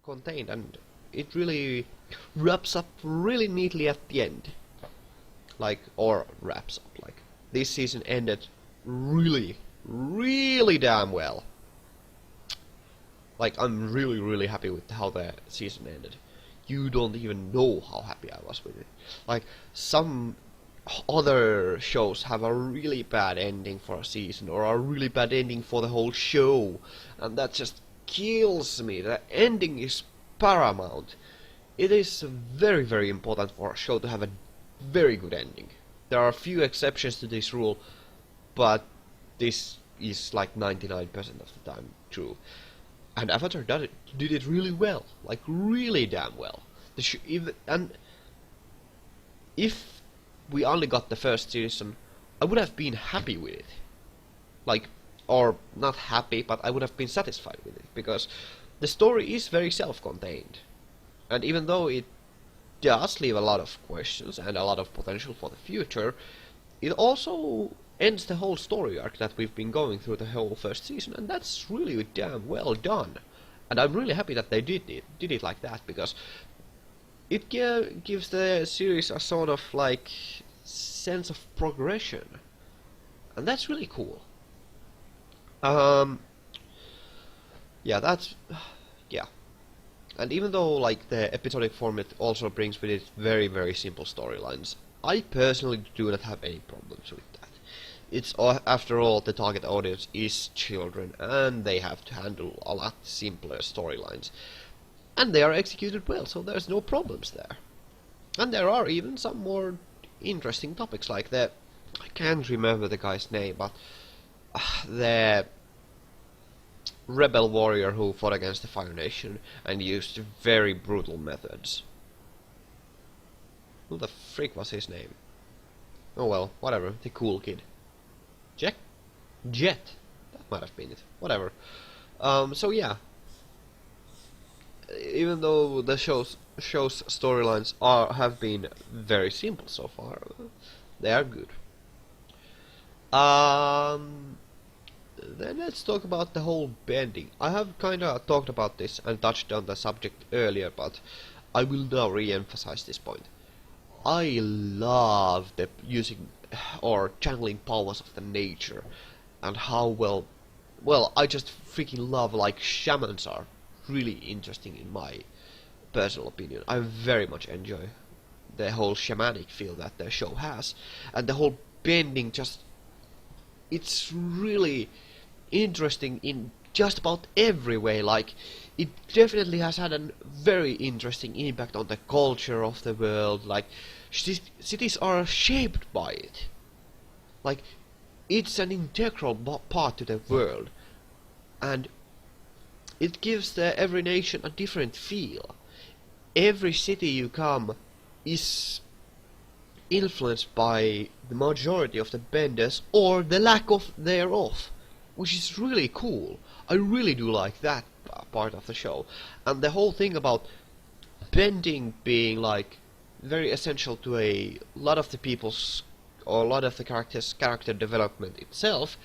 contained, and it really wraps up really neatly at the end. Like, or wraps up, like, this season ended really, really damn well. Like, I'm really, really happy with how the season ended. You don't even know how happy I was with it. Like, some other shows have a really bad ending for a season, or a really bad ending for the whole show, and that just kills me. The ending is paramount. It is very, very important for a show to have a very good ending. There are a few exceptions to this rule, but this is like 99% of the time true. And Avatar did it really well, like really damn well. And if we only got the first season, I would have been happy with it. Like, or not happy, but I would have been satisfied with it, because the story is very self-contained. And even though it does leave a lot of questions and a lot of potential for the future, it also ends the whole story arc that we've been going through the whole first season, and that's really damn well done. And I'm really happy that they did it like that, because it gives the series a sort of like sense of progression, and that's really cool. Yeah, that's yeah. And even though like the episodic format also brings with it very, very simple storylines, I personally do not have any problems with that. It's after all, the target audience is children, and they have to handle a lot simpler storylines, and they are executed well, so there's no problems there. And there are even some more interesting topics, like I can't remember the guy's name, but the rebel warrior who fought against the Fire Nation and used very brutal methods. Who the freak was his name? Oh well, whatever, the cool kid. Jet? That might have been it. Whatever. So yeah. Even though the show's storylines have been very simple so far, they are good. Then let's talk about the whole bending. I have kinda talked about this and touched on the subject earlier, but I will now re-emphasize this point. I love the using or channeling powers of the nature, and how well I just freaking love, like, shamans are really interesting in my personal opinion. I very much enjoy the whole shamanic feel that the show has, and the whole bending it's really interesting in just about every way. Like, it definitely has had a very interesting impact on the culture of the world. Like, cities are shaped by it. Like, it's an integral part to the world, and it gives every nation a different feel. Every city you come is influenced by the majority of the benders, or the lack of thereof, which is really cool. I really do like that part of the show. And the whole thing about bending being like very essential to a lot of the people's, or a lot of the characters' character development itself,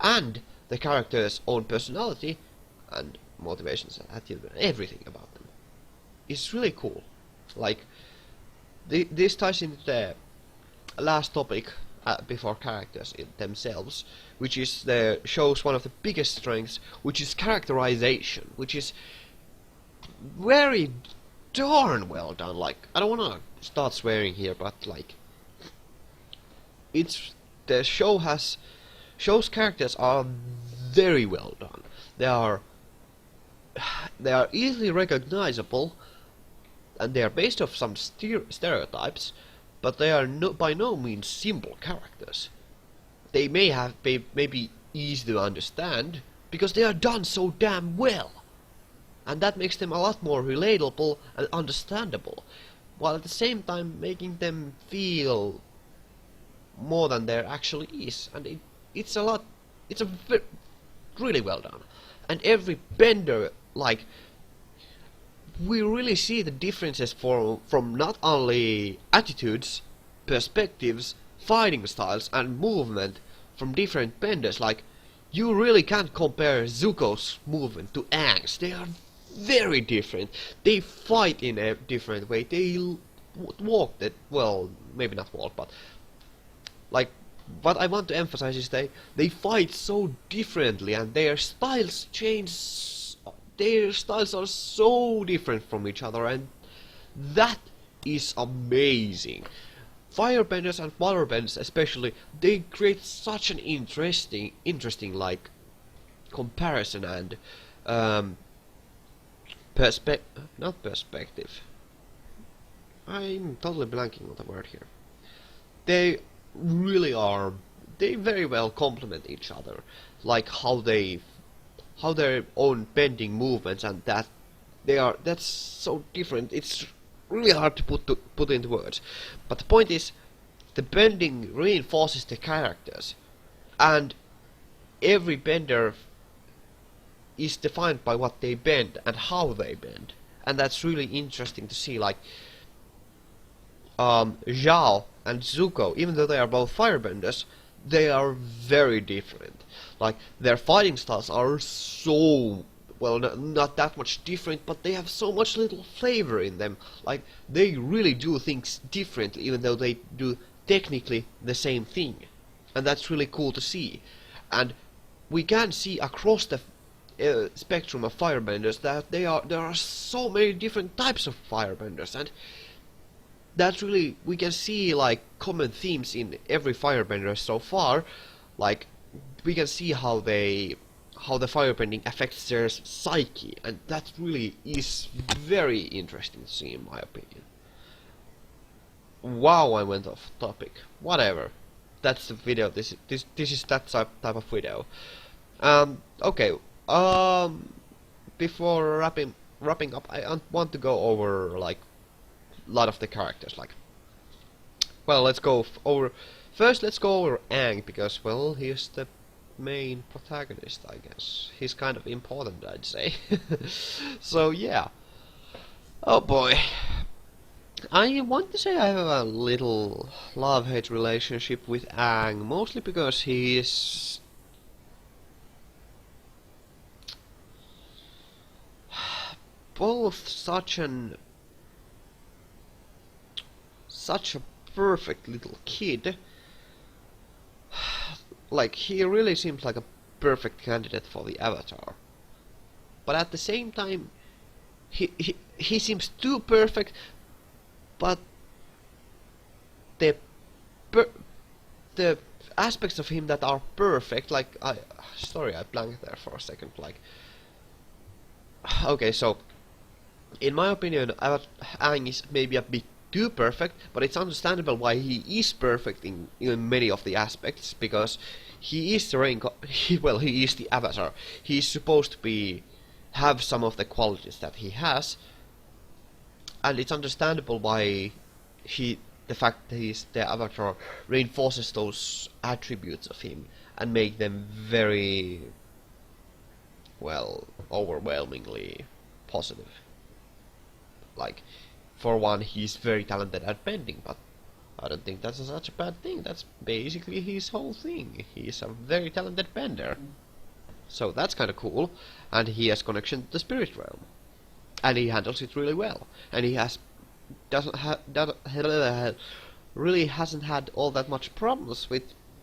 and the characters' own personality and motivations and attitude and everything about them, is really cool. Like, this ties into the last topic before characters in themselves, which is the show's one of the biggest strengths, which is characterization, which is very darn well done. Like, I don't want to start swearing here, but like, the show's characters are very well done. They are easily recognizable, and they are based off some stereotypes, but they are by no means simple characters. They may be easy to understand, because they are done so damn well, and that makes them a lot more relatable and understandable, while at the same time making them feel more than there actually is. And it's really well done. And every bender, like, we really see the differences from not only attitudes, perspectives, fighting styles and movement from different benders. Like, you really can't compare Zuko's movement to Aang's. They are very different. They fight in a different way. They walk that, well, maybe not walk, but like what I want to emphasize is they fight so differently, and their styles change. Their styles are so different from each other, and that is amazing. Firebenders and waterbenders especially, they create such an interesting like comparison and not perspective. I'm totally blanking on the word here. They really are. They very well complement each other, like how their own bending movements and that that's so different. It's really hard to put into words. But the point is, the bending reinforces the characters, and every bender is defined by what they bend and how they bend, and that's really interesting to see. Like Zhao and Zuko, even though they are both firebenders, they are very different. Like their fighting styles are so well, not that much different, but they have so much little flavor in them. Like they really do things differently, even though they do technically the same thing, and that's really cool to see. And we can see across the spectrum of firebenders that there are so many different types of firebenders, and that's really, we can see like common themes in every firebender so far. Like we can see how the firebending affects their psyche, and that really is very interesting to see, in my opinion. Wow, I went off topic. Whatever. That's the video. This is that type of video. Okay. Before wrapping up, I want to go over like a lot of the characters. Like, well, let's go over. First, let's go over Aang, because well, he's the main protagonist, I guess. He's kind of important, I'd say. So yeah. Oh boy. I want to say I have a little love-hate relationship with Aang, mostly because he is both such a perfect little kid. Like, he really seems like a perfect candidate for the Avatar. But at the same time, he seems too perfect, but the aspects of him that are perfect, like, sorry, I blanked there for a second, like, okay, so, in my opinion, Aang is maybe a bit too perfect, but it's understandable why he is perfect in many of the aspects, because he is the he is the Avatar. He is supposed to have some of the qualities that he has, and it's understandable why the fact that he's the Avatar reinforces those attributes of him and make them very, well, overwhelmingly positive. Like, for one, he's very talented at bending, but I don't think that's such a bad thing. That's basically his whole thing. He's a very talented bender. So that's kind of cool. And he has connection to the spirit realm. And he handles it really well. And he really hasn't had all that much problems with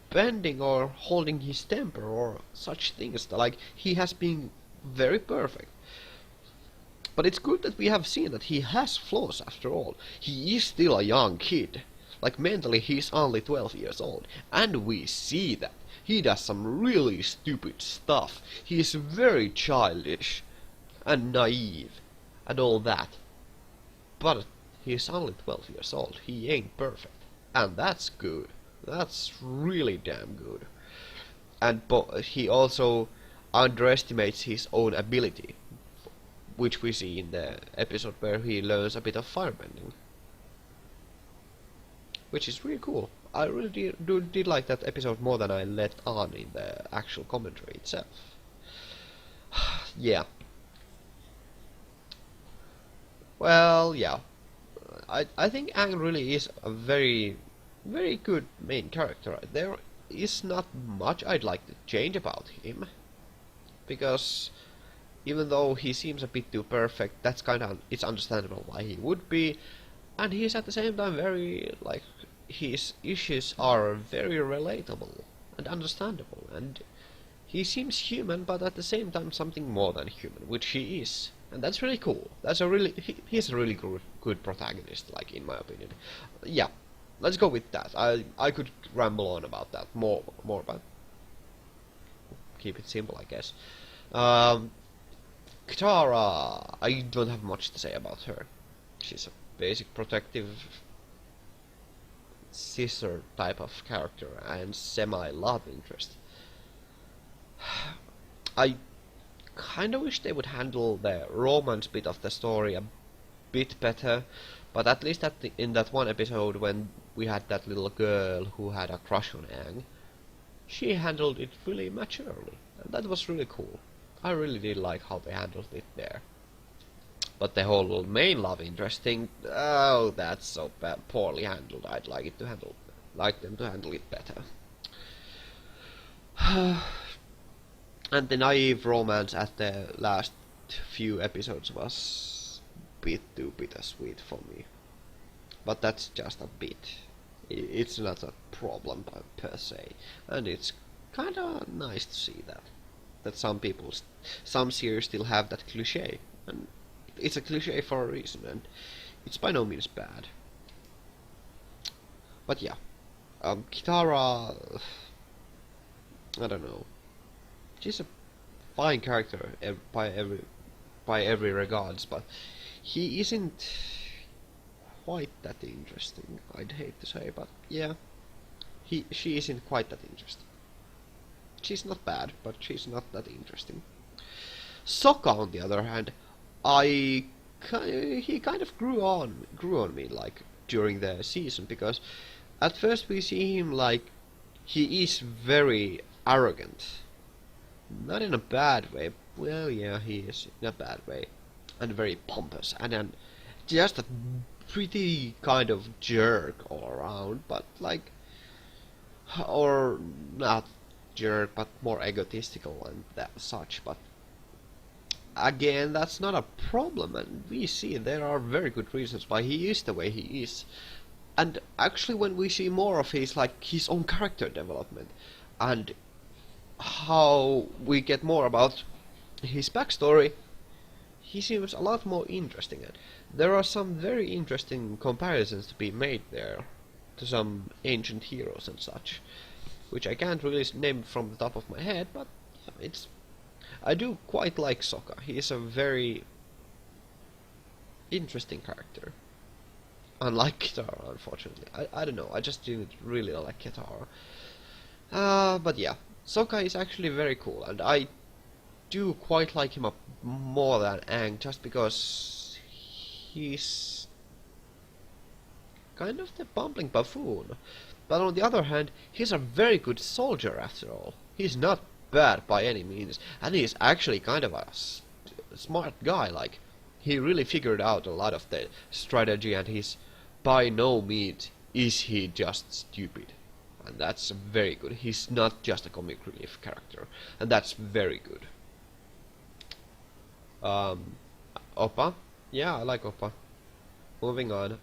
bending or holding his temper or such things. Like, he has been very perfect. But it's good that we have seen that he has flaws after all. He is still a young kid. Like, mentally he's only 12 years old. And we see that. He does some really stupid stuff. He is very childish and naive and all that. But he's only 12 years old. He ain't perfect. And that's good. That's really damn good. And he also underestimates his own ability, which we see in the episode where he learns a bit of firebending, which is really cool. I really did like that episode more than I let on in the actual commentary itself. Yeah. Well, yeah. I think Aang really is a very, very good main character. There is not much I'd like to change about him, because even though he seems a bit too perfect, that's kinda, it's understandable why he would be, and he's at the same time very, like, his issues are very relatable and understandable, and he seems human, but at the same time something more than human, which he is. And that's really cool. That's a really, he's a really good protagonist, like, in my opinion. Yeah, let's go with that. I could ramble on about that more, but keep it simple, I guess. Katara, I don't have much to say about her. She's a basic protective sister type of character and semi-love interest. I kinda wish they would handle the romance bit of the story a bit better, but at least in that one episode when we had that little girl who had a crush on Aang, she handled it really maturely, and that was really cool. I really did like how they handled it there. But the whole main love interest thing, oh, that's so poorly handled. I'd like them to handle it better. And the naive romance at the last few episodes was a bit too bittersweet for me. But that's just a bit. It's not a problem per se, and it's kinda nice to see that some series still have that cliche, and it's a cliche for a reason, and it's by no means bad. But yeah, Kitara, I don't know. She's a fine character by every regards, but he isn't quite that interesting. I'd hate to say, but yeah, she isn't quite that interesting. She's not bad, but she's not that interesting. Sokka, on the other hand, he kind of grew on me, like, during the season, because at first we see him like he is very arrogant, not in a bad way. Well, yeah, he is in a bad way, and very pompous, and then just a pretty kind of jerk all around, but like, or not jerk, but more egotistical and that such, but again, that's not a problem, and we see there are very good reasons why he is the way he is. And actually, when we see more of his own character development, and how we get more about his backstory, he seems a lot more interesting. And there are some very interesting comparisons to be made there to some ancient heroes and such, which I can't really name from the top of my head, but yeah, I do quite like Sokka. He is a very interesting character. Unlike Kitara, unfortunately. I don't know, I just didn't really like Kitara. But yeah, Sokka is actually very cool, and I do quite like him more than Aang, just because he's kind of the bumbling buffoon. But on the other hand, he's a very good soldier after all. He's not bad by any means, and he's actually kind of a smart guy. Like, he really figured out a lot of the strategy, and he's by no means is he just stupid. And that's very good. He's not just a comic relief character, and that's very good. Oppa? Yeah, I like Oppa. Moving on.